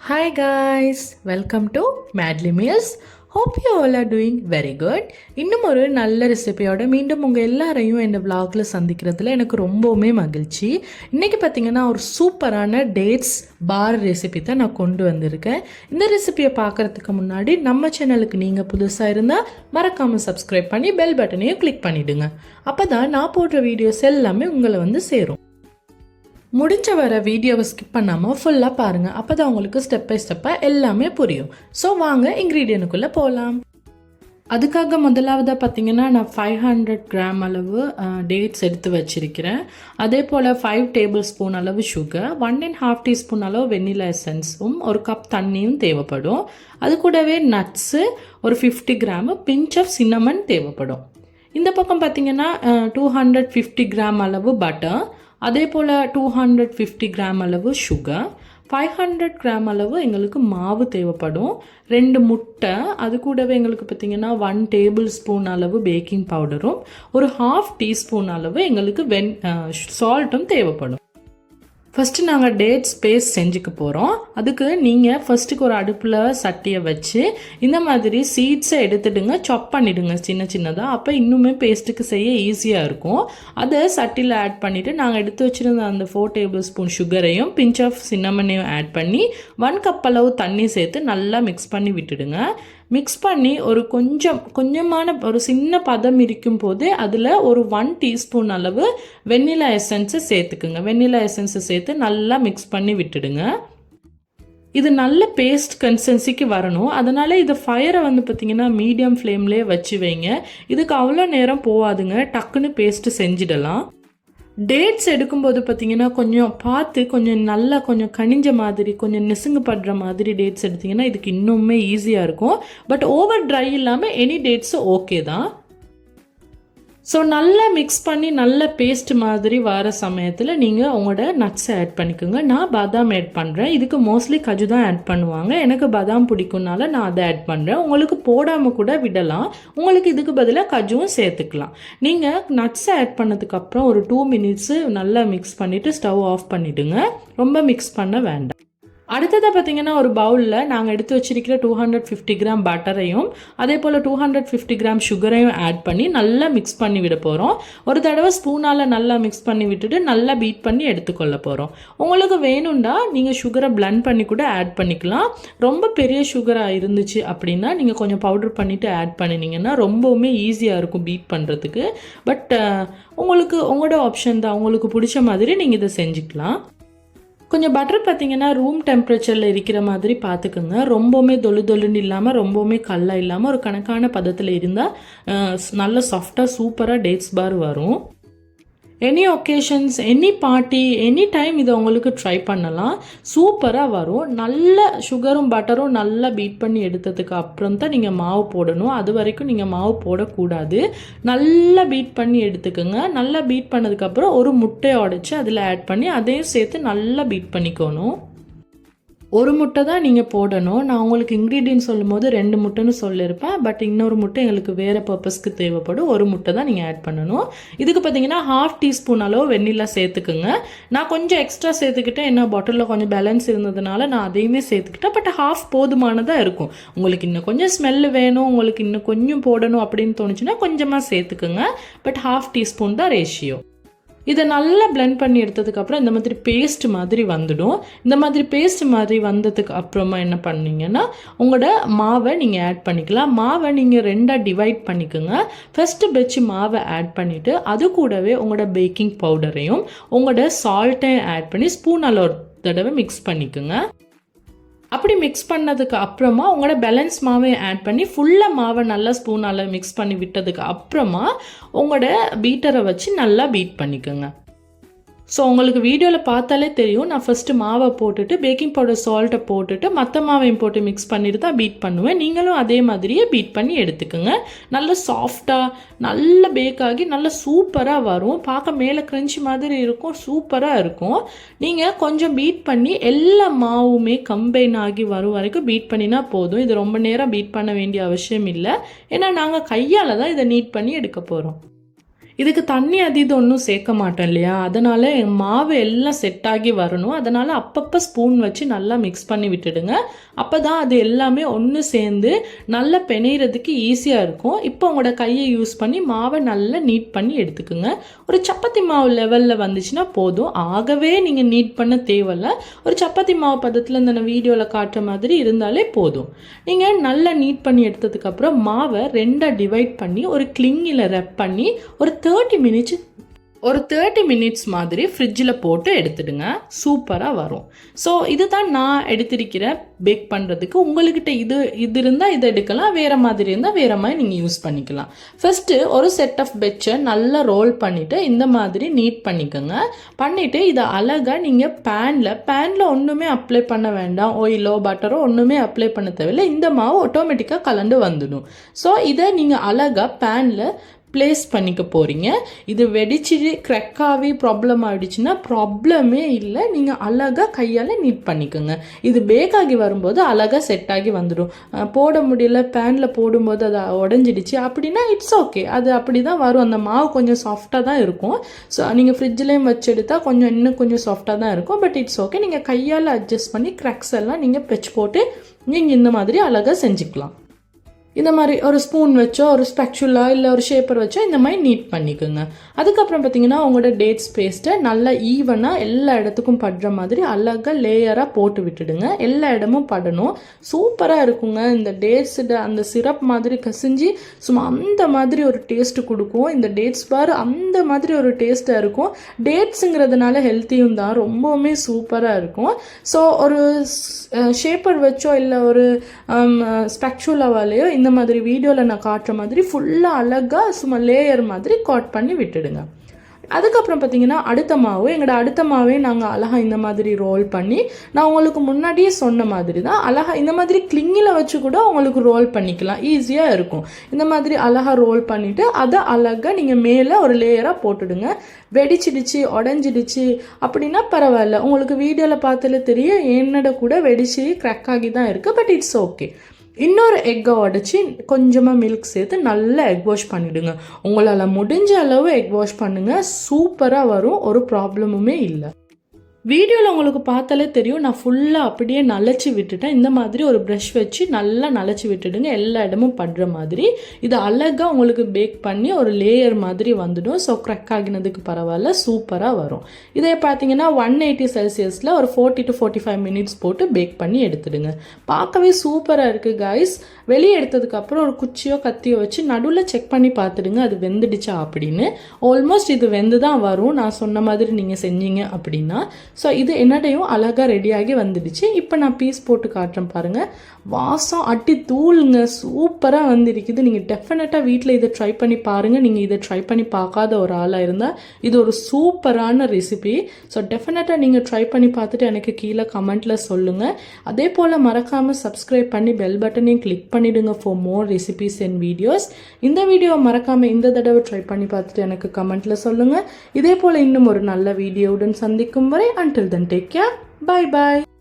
Hi guys, welcome to Madly Meals. Hope you all are doing very good. இன்னும் ஒரு நல்ல ரெசிபியோட மீண்டும் உங்கள் எல்லாரையும் இந்த vlogல சந்திக்கிறதுல எனக்கு ரொம்பவுமே மகிழ்ச்சி. இன்றைக்கி பார்த்தீங்கன்னா ஒரு சூப்பரான டேட்ஸ் பார் ரெசிபி தான் நான் கொண்டு வந்திருக்கேன். இந்த ரெசிபியை பார்க்குறதுக்கு முன்னாடி நம்ம சேனலுக்கு நீங்கள் புதுசாக இருந்தால் மறக்காமல் சப்ஸ்கிரைப் பண்ணி பெல் பட்டனையும் கிளிக் பண்ணிவிடுங்க. அப்போ தான் நான் போடுற வீடியோஸ் எல்லாமே உங்களை வந்து சேரும். முடிஞ்ச வர வீடியோவை ஸ்கிப் பண்ணாமல் ஃபுல்லாக பாருங்கள். அப்போ தான் உங்களுக்கு ஸ்டெப் பை ஸ்டெப்பாக எல்லாமே புரியும். ஸோ வாங்க இன்க்ரீடியனுக்குள்ளே போகலாம். அதுக்காக முதலாவதாக பார்த்தீங்கன்னா நான் 500 கிராம் அளவு டேட்ஸ் எடுத்து வச்சுருக்கிறேன். அதே போல் 5 டேபிள் ஸ்பூன் அளவு சுகர், 1.5 டீஸ்பூன் அளவு வெண்ணிலா எசன்ஸும், ஒரு கப் தண்ணியும் தேவைப்படும். அது கூடவே நட்ஸு ஒரு 50 கிராமு, பிஞ்ச் ஆஃப் சின்னமன் தேவைப்படும். இந்த பக்கம் பார்த்தீங்கன்னா 250 கிராம் அளவு பட்டர், அதே போல் 250 கிராம் அளவு சுகர், 500 கிராம் அளவு எங்களுக்கு மாவு தேவைப்படும், 2 முட்டை, அது கூடவே எங்களுக்கு பார்த்திங்கன்னா 1 டேபிள் ஸ்பூன் அளவு பேக்கிங் பவுடரும், ஒரு 1/2 டீஸ்பூன் அளவு எங்களுக்கு சால்ட்டும் தேவைப்படும். ஃபஸ்ட்டு நாங்கள் டேட்ஸ் பேஸ்ட் செஞ்சுக்க போகிறோம். அதுக்கு நீங்கள் ஃபஸ்ட்டுக்கு ஒரு அடுப்பில் சட்டியை வச்சு இந்த மாதிரி சீட்ஸை எடுத்துடுங்க, சாப் பண்ணிவிடுங்க சின்ன சின்னதாக. அப்போ இன்னுமே பேஸ்ட்டுக்கு செய்ய ஈஸியாக இருக்கும். அதை சட்டியில் ஆட் பண்ணிவிட்டு நாங்கள் எடுத்து வச்சுருந்த அந்த 4 டேபிள் ஸ்பூன் சுகரையும் பிஞ்ச் ஆஃப் சின்னமனையும் ஆட் பண்ணி 1 கப் அளவு தண்ணி சேர்த்து நல்லா மிக்ஸ் பண்ணி விட்டுடுங்க. மிக்ஸ் பண்ணி ஒரு கொஞ்சமான ஒரு சின்ன பதம் இருக்கும் போது அதில் ஒரு 1 டீஸ்பூன் அளவு வெண்ணிலா எசன்ஸை சேர்த்துக்குங்க. வெண்ணிலா எசன்ஸை சேர்த்து நல்லா மிக்ஸ் பண்ணி விட்டுடுங்க. இது நல்ல பேஸ்ட் கன்சிஸ்டன்சிக்கு வரணும். அதனால் இதை ஃபயரை வந்து பார்த்திங்கன்னா மீடியம் ஃப்ளேம்லேயே வச்சு வைங்க. இதுக்கு அவ்வளோ நேரம் போகாதுங்க, டக்குன்னு பேஸ்ட்டு செஞ்சிடலாம். டேட்ஸ் எடுக்கும்போது பார்த்திங்கன்னா கொஞ்சம் பார்த்து நல்லா கொஞ்சம் கனிஞ்ச மாதிரி கொஞ்சம் நெசுங்கு படுற மாதிரி டேட்ஸ் எடுத்திங்கன்னா இதுக்கு இன்னுமே ஈஸியாக இருக்கும். பட் ஓவர் ட்ரை இல்லாமல் எனி டேட்ஸு ஓகே தான். ஸோ நல்லா மிக்ஸ் பண்ணி நல்ல பேஸ்ட் மாதிரி வர சமயத்தில் நீங்கள் உங்களோட நட்ஸை ஆட் பண்ணிக்கோங்க. நான் பாதாம் ஆட் பண்ணுறேன். இதுக்கு மோஸ்ட்லி கஜு தான் ஆட் பண்ணுவாங்க. எனக்கு பாதாம் பிடிக்கும்னால நான் அதை ஆட் பண்ணுறேன். உங்களுக்கு போடாமல் கூட விடலாம். உங்களுக்கு இதுக்கு பதிலாக கஜுவும் சேர்த்துக்கலாம். நீங்கள் நட்ஸை ஆட் பண்ணதுக்கப்புறம் ஒரு 2 மினிட்ஸு நல்லா மிக்ஸ் பண்ணிவிட்டு ஸ்டவ் ஆஃப் பண்ணிவிடுங்க. ரொம்ப மிக்ஸ் பண்ண வேண்டாம். அடுத்ததாக பார்த்திங்கன்னா ஒரு பவுலில் நாங்கள் எடுத்து வச்சிருக்கிற 250 கிராம் பட்டரையும் அதே போல் 250 கிராம் சுகரையும் ஆட் பண்ணி நல்லா மிக்ஸ் பண்ணி விட போகிறோம். ஒரு தடவை ஸ்பூனால் நல்லா மிக்ஸ் பண்ணி விட்டுட்டு நல்லா பீட் பண்ணி எடுத்துக்கொள்ள போகிறோம். உங்களுக்கு வேணும்னா நீங்கள் சுகரை பிளண்ட் பண்ணி கூட ஆட் பண்ணிக்கலாம். ரொம்ப பெரிய சுகராக இருந்துச்சு அப்படின்னா நீங்கள் கொஞ்சம் பவுடர் பண்ணிவிட்டு ஆட் பண்ணினீங்கன்னா ரொம்பவுமே ஈஸியாக இருக்கும் பீட் பண்ணுறதுக்கு. பட் உங்களோட ஆப்ஷன் தான், உங்களுக்கு பிடிச்ச மாதிரி நீங்கள் இதை செஞ்சுக்கலாம். கொஞ்சம் பட்டர் பார்த்திங்கன்னா ரூம் டெம்பரேச்சரில் இருக்கிற மாதிரி பார்த்துக்குங்க. ரொம்பவுமே தொலுன்னு இல்லாமல் ரொம்பவுமே கல்லாக இல்லாமல் ஒரு கணக்கான பதத்தில் இருந்தால் நல்ல சாஃப்டாக சூப்பராக டேட்ஸ் பார் வரும். Any occasions, any party, any time இதை உங்களுக்கு ட்ரை பண்ணலாம். சூப்பராக வரும். நல்ல சுகரும் பட்டரும் நல்லா பீட் பண்ணி எடுத்ததுக்கு அப்புறம் தான் நீங்கள் மாவு போடணும். அது வரைக்கும் நீங்கள் மாவு போடக்கூடாது. நல்லா பீட் பண்ணி எடுத்துக்கோங்க. நல்லா பீட் பண்ணதுக்கப்புறம் ஒரு முட்டையை உடைச்சி அதில் ஆட் பண்ணி அதையும் சேர்த்து நல்லா பீட் பண்ணிக்கணும். ஒரு முட்டை தான் நீங்கள் போடணும். நான் உங்களுக்கு இன்க்ரீடியன்ட் சொல்லும் போது 2 முட்டைன்னு சொல்லியிருப்பேன். பட் இன்னொரு முட்டை எங்களுக்கு வேறு பர்பஸ்க்கு தேவைப்படும். ஒரு முட்டை தான் நீங்கள் ஆட் பண்ணணும். இதுக்கு பார்த்தீங்கன்னா 1/2 டீஸ்பூன் அளவு வெண்ணிலா சேர்த்துக்குங்க. நான் கொஞ்சம் எக்ஸ்ட்ரா சேர்த்துக்கிட்டேன். என்ன பாட்டிலில் கொஞ்சம் பேலன்ஸ் இருந்ததுனால நான் அதையுமே சேர்த்துக்கிட்டேன். பட் 1/2 போதுமானதாக இருக்கும். உங்களுக்கு இன்னும் கொஞ்சம் ஸ்மெல்லு வேணும், உங்களுக்கு இன்னும் கொஞ்சம் போடணும் அப்படின்னு தோணுச்சுன்னா கொஞ்சமாக சேர்த்துக்குங்க. பட் 1/2 டீஸ்பூன் தான் ரேஷியோ. இதை நல்லா பிளெண்ட் பண்ணி எடுத்ததுக்கப்புறம் இந்த மாதிரி பேஸ்ட் மாதிரி வந்துடும். இந்த மாதிரி பேஸ்ட் மாதிரி வந்ததுக்கு அப்புறமா என்ன பண்ணீங்கன்னா உங்களோட மாவை நீங்கள் ஆட் பண்ணிக்கலாம். மாவை நீங்கள் 2ஆக டிவைட் பண்ணிக்கோங்க. ஃபஸ்ட்டு பெட்ச் மாவை ஆட் பண்ணிவிட்டு அது கூடவே உங்களோட பேக்கிங் பவுடரையும் உங்களோட சால்ட்டையும் ஆட் பண்ணி ஸ்பூனால் ஒரு தடவை மிக்ஸ் பண்ணிக்கோங்க. அப்படி மிக்ஸ் பண்ணதுக்கு அப்புறமா உங்களோட பேலன்ஸ் மாவை ஆட் பண்ணி ஃபுல்லாக மாவை நல்லா ஸ்பூனால் மிக்ஸ் பண்ணி விட்டதுக்கு அப்புறமா உங்களோட பீட்டரை வச்சு நல்லா பீட் பண்ணிக்கோங்க. ஸோ உங்களுக்கு வீடியோவில் பார்த்தாலே தெரியும். நான் ஃபஸ்ட்டு மாவை போட்டுட்டு பேக்கிங் பவுடர் சால்ட்டை போட்டுட்டு மற்ற மாவையும் போட்டு மிக்ஸ் பண்ணிட்டு தான் பீட் பண்ணுவேன். நீங்களும் அதே மாதிரியே பீட் பண்ணி எடுத்துக்கோங்க. நல்ல சாஃப்டாக நல்ல பேக் ஆகி நல்ல சூப்பராக வரும். பார்க்க மேலே க்ரன்ச்சி மாதிரி இருக்கும், சூப்பராக இருக்கும். நீங்கள் கொஞ்சம் பீட் பண்ணி எல்லா மாவுமே கம்பைன் ஆகி வரும் வரைக்கும் பீட் பண்ணினா போதும். இது ரொம்ப நேரம் பீட் பண்ண வேண்டிய அவசியம் இல்லை. ஏன்னா நாங்கள் கையால் தான் இதை நீட் பண்ணி எடுக்க போகிறோம். இதுக்கு தண்ணி இது ஒன்றும் சேர்க்க மாட்டேன் இல்லையா, அதனால் மாவு எல்லாம் செட் ஆகி வரணும். அதனால் அப்பப்போ ஸ்பூன் வச்சு நல்லா மிக்ஸ் பண்ணி விட்டுடுங்க. அப்போ தான் அது எல்லாமே ஒன்று சேர்ந்து நல்லா பிணையிறதுக்கு ஈஸியாக இருக்கும். இப்போ உங்களோட கையை யூஸ் பண்ணி மாவை நல்லா நீட் பண்ணி எடுத்துக்குங்க. ஒரு சப்பாத்தி மாவு லெவலில் வந்துச்சுன்னா போதும். ஆகவே நீங்கள் நீட் பண்ண தேவையில்ல. ஒரு சப்பாத்தி மாவு பதத்தில் இந்த வீடியோவில் காட்டுற மாதிரி இருந்தாலே போதும். நீங்கள் நல்லா நீட் பண்ணி எடுத்ததுக்கப்புறம் மாவை ரெண்டாக டிவைட் பண்ணி ஒரு கிளிங்கில் ரெப் பண்ணி ஒரு 30 மினிட்ஸ் மாதிரி ஃப்ரிட்ஜில் போட்டு எடுத்துடுங்க. சூப்பராக வரும். ஸோ இது தான் நான் எடுத்திருக்கிறேன் பேக் பண்ணுறதுக்கு. உங்கள்கிட்ட இது இருந்தால் இதை எடுக்கலாம், வேறு மாதிரி இருந்தால் வேறு மாதிரி நீங்கள் யூஸ் பண்ணிக்கலாம். ஃபஸ்ட்டு ஒரு செட் ஆஃப் பெட்சை நல்லா ரோல் பண்ணிவிட்டு இந்த மாதிரி நீட் பண்ணிக்கோங்க. பண்ணிவிட்டு இதை அழகாக நீங்கள் பேனில் ஒன்றுமே அப்ளை பண்ண வேண்டாம். ஆயிலோ பட்டரோ ஒன்றுமே அப்ளை பண்ண தேவையில்லை. இந்த மாவு ஆட்டோமேட்டிக்காக கலந்து வந்துடும். ஸோ இதை நீங்கள் அழகாக பேனில் ப்ளேஸ் பண்ணிக்க போகிறீங்க. இது வெடிச்சு க்ரெக்காகவே ப்ராப்ளம் ஆகிடுச்சுன்னா ப்ராப்ளமே இல்லை. நீங்கள் அழகாக கையால் நீட் பண்ணிக்கோங்க. இது பேக் ஆகி வரும்போது அழகாக செட் ஆகி வந்துடும். போட முடியல, பேனில் போடும்போது அது உடஞ்சிடுச்சு அப்படின்னா இட்ஸ் ஓகே, அது அப்படி தான் வரும். அந்த மாவு கொஞ்சம் சாஃப்டாக தான் இருக்கும். ஸோ நீங்கள் ஃப்ரிட்ஜ்லேயும் வச்சு எடுத்தால் இன்னும் கொஞ்சம் சாஃப்டாக தான் இருக்கும். But it's okay. நீங்கள் கையால் அட்ஜஸ்ட் பண்ணி க்ராக்ஸ் எல்லாம் நீங்கள் பெச் போட்டு நீங்கள் இந்த மாதிரி அழகாக செஞ்சுக்கலாம். இந்த மாதிரி ஒரு ஸ்பூன் வச்சோ ஒரு ஸ்பெக்சுலா இல்லை ஒரு ஷேப்பர் வச்சோ இந்த மாதிரி நீட் பண்ணிக்கோங்க. அதுக்கப்புறம் பார்த்தீங்கன்னா உங்களோட டேட்ஸ் பேஸ்ட்டை நல்லா ஈவனாக எல்லா இடத்துக்கும் படுற மாதிரி அழகாக லேயராக போட்டு விட்டுடுங்க. எல்லா இடமும் படணும். சூப்பராக இருக்குங்க. இந்த டேட்ஸோட அந்த சிரப் மாதிரி கசிஞ்சு சும்மா அந்த மாதிரி ஒரு டேஸ்ட்டு கொடுக்கும். இந்த டேட்ஸ் பார் அந்த மாதிரி ஒரு டேஸ்ட்டாக இருக்கும். டேட்ஸுங்கிறதுனால ஹெல்த்தியும் தான், ரொம்பவுமே சூப்பராக இருக்கும். ஸோ ஒரு ஷேப்பர் வச்சோ இல்லை ஒரு ஸ்பெக்சுலாவாலேயோ இந்த மாதிரி வீடியோவில் நான் காட்டுற மாதிரி ஃபுல்லாக அழகாக சும்மா லேயர் மாதிரி கட் பண்ணி விட்டுடுங்க. அதுக்கப்புறம் பார்த்தீங்கன்னா அடுத்த மாவே நாங்கள் அழகாக இந்த மாதிரி ரோல் பண்ணி, நான் உங்களுக்கு முன்னாடியே சொன்ன மாதிரி தான் அழகாக இந்த மாதிரி கிளிங்கில் வச்சு கூட உங்களுக்கு ரோல் பண்ணிக்கலாம். ஈஸியாக இருக்கும். இந்த மாதிரி அழகாக ரோல் பண்ணிவிட்டு அதை அழகாக நீங்கள் மேலே ஒரு லேயராக போட்டுடுங்க. வெடிச்சிடுச்சு உடஞ்சிடுச்சு அப்படின்னா பரவாயில்ல. உங்களுக்கு வீடியோவில் பார்த்தாலே தெரியும் என்னோட கூட வெடிச்சு க்ராக் ஆகி தான் இருக்குது. But it's okay. இன்னொரு எக்கை உடச்சி கொஞ்சமாக மில்க் சேர்த்து நல்லா எக் வாஷ் பண்ணிவிடுங்க. உங்களால் முடிஞ்ச அளவு எக் வாஷ் பண்ணுங்கள். சூப்பராக வரும். ஒரு ப்ராப்ளமுமே இல்லை. வீடியோவில் உங்களுக்கு பார்த்தாலே தெரியும், நான் ஃபுல்லாக அப்படியே நனைச்சி விட்டுட்டேன். இந்த மாதிரி ஒரு ப்ரஷ் வச்சு நல்லா நனைச்சி விட்டுடுங்க, எல்லா இடமும் படுற மாதிரி. இது அழகாக உங்களுக்கு பேக் பண்ணி ஒரு லேயர் மாதிரி வந்துடும். ஸோ க்ரக் ஆகினதுக்கு பரவாயில்ல, சூப்பராக வரும். இதை பார்த்தீங்கன்னா 180 செல்சியஸில் ஒரு 40 to 45 மினிட்ஸ் போட்டு பேக் பண்ணி எடுத்துடுங்க. பார்க்கவே சூப்பராக இருக்குது காய்ஸ். வெளியே எடுத்ததுக்கப்புறம் ஒரு குச்சியோ கத்தியோ வச்சு நடுவில் செக் பண்ணி பார்த்துடுங்க அது வெந்துடுச்சா அப்படின்னு. ஆல்மோஸ்ட் இது வெந்து தான் வரும், நான் சொன்ன மாதிரி நீங்கள் செஞ்சீங்க அப்படின்னா. ஸோ இது என்னடையும் அழகாக ரெடியாகி வந்துடுச்சு. இப்போ நான் பீஸ் போட்டு காட்டுறேன் பாருங்கள். வாசம் அட்டி தூளுங்க, சூப்பராக வந்துருக்குது. நீங்கள் டெஃபினட்டாக வீட்டில் இதை ட்ரை பண்ணி பாருங்கள். நீங்கள் இதை ட்ரை பண்ணி பார்க்காத ஒரு ஆளாக இருந்தால் இது ஒரு சூப்பரான ரெசிபி. ஸோ டெஃபினட்டாக நீங்கள் ட்ரை பண்ணி பார்த்துட்டு எனக்கு கீழே கமெண்ட்டில் சொல்லுங்கள். அதே போல் மறக்காமல் சப்ஸ்கிரைப் பண்ணி பெல் பட்டனையும் கிளிக் பண்ணிவிடுங்க for more recipes and videos. இந்த வீடியோவை மறக்காமல் இந்த தடவை ட்ரை பண்ணி பார்த்துட்டு எனக்கு கமெண்ட்டில் சொல்லுங்கள். இதே போல் இன்னும் ஒரு நல்ல வீடியோவுடன் சந்திக்கும் வரை until then take care. Bye bye.